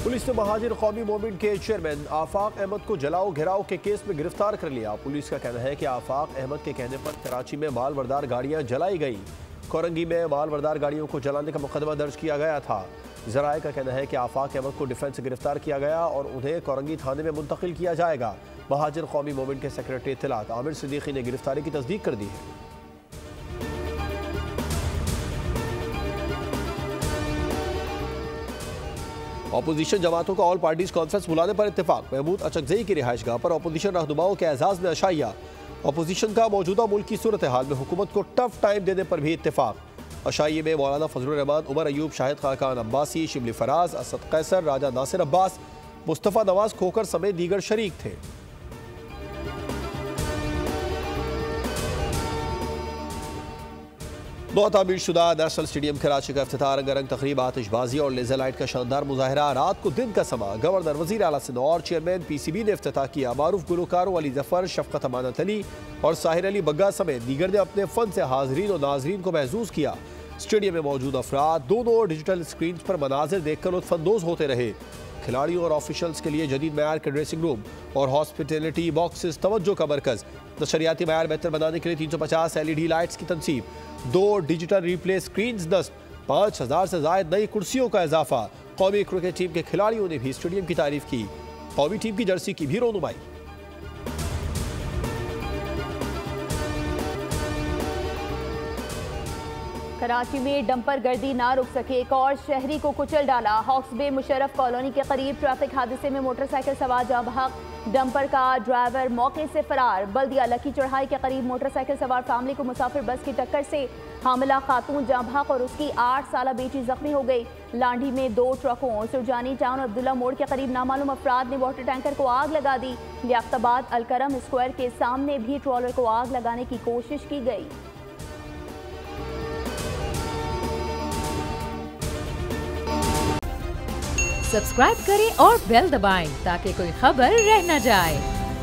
Police ने Muhajir कौमी movement के चेयरमैन आफाक अहमद को जलाओ घिराव के केस में गिरफ्तार कर लिया। पुलिस का कहना है कि आफाक अहमद के कहने पर कराची में मालबरदार गाड़ियां जलाई गई। कोरंगी में मालबरदार गाड़ियों को जलाने का मुकदमा दर्ज किया गया था। जराये का कहना है कि आफाक अहमद को डिफेंस से गिरफ्तार किया गया और उन्हें कोरंगी थाने में मुंतकिल किया जाएगा। महाजिर कौमी मूवमेंट के सेक्रेटरी इत्तलात आमिर सिद्दीकी ने गिरफ्तारी की तस्दीक कर दी है। अपोजिशन जमातों का ऑल पार्टीज कॉन्फ्रेंस बुलाने पर इत्तेफाक। महमूद अचकजई की रिहाइशगाह पर अपोजिशन रहनुमाओं के एजाज में अशाइया। अपोजिशन का मौजूदा मुल्क की सूरत हाल में हुकूमत को टफ टाइम देने पर भी इत्तेफाक। अशाइये में मौलाना फजलुर रहमान, उमर अयूब, शाहिद खाकान अब्बासी, शिबली फराज, असद कैसर, राजा नासिर अब्बास, मुस्तफ़ा नवाज खोकर समेत दीगर शरीक थे। तामीर शुदा नेशनल स्टेडियम कराची का इफ्तिताह रंगारंग तकरीब, आतिशबाजी और लेजर लाइट का शानदार मुजाहरा। रात को दिन का समा। गवर्नर वजीर आला सिंध और चेयरमैन PCB ने इफ्तिताह किया। मारूफ गुलकारों अली जफर, शफकत अमानत अली और साहिर अली बग्गा समेत दीगर ने अपने फन से हाजरीन और नाजरीन को महसूस किया। स्टेडियम में मौजूद अफराद दोनों डिजिटल स्क्रीन पर मनाजिर देखकर लुत्फअंदोज होते रहे। खिलाड़ियों और ऑफिशियल्स के लिए जदीद मैार के ड्रेसिंग रूम और हॉस्पिटैलिटी बॉक्सेस तवज्जो का मरकज। नशरियाती मैार बेहतर बनाने के लिए 350 LED लाइट्स की तनसीब, 2 डिजिटल रिप्ले स्क्रीन नस्ब, 5000 से ज्यादा नई कुर्सियों का इजाफा। कौमी क्रिकेट टीम के खिलाड़ियों ने भी स्टेडियम की तारीफ की। कौमी टीम की जर्सी की भी रोनुमाई। कराची में डंपर गर्दी ना रुक सके, एक और शहरी को कुचल डाला। हॉक्स बे मुशर्रफ कॉलोनी के करीब ट्रैफिक हादसे में मोटरसाइकिल सवार जाँ बहक, डंपर का ड्राइवर मौके से फरार। बल्दिया लकी चढ़ाई के करीब मोटरसाइकिल सवार फैमिली को मुसाफिर बस की टक्कर से हामिला खातून जाँ बहक और उसकी 8 साला बेटी जख्मी हो गई। लांडी में 2 ट्रकों सुरजानी टाउन अब्दुल्ला मोड़ के करीब नामालूम अफराद ने वाटर टैंकर को आग लगा दी। लियाकताबाद अलकरम स्क्वायर के सामने भी ट्रॉलर को आग लगाने की कोशिश की गई। सब्सक्राइब करें और बेल दबाएं ताकि कोई खबर रह न जाए।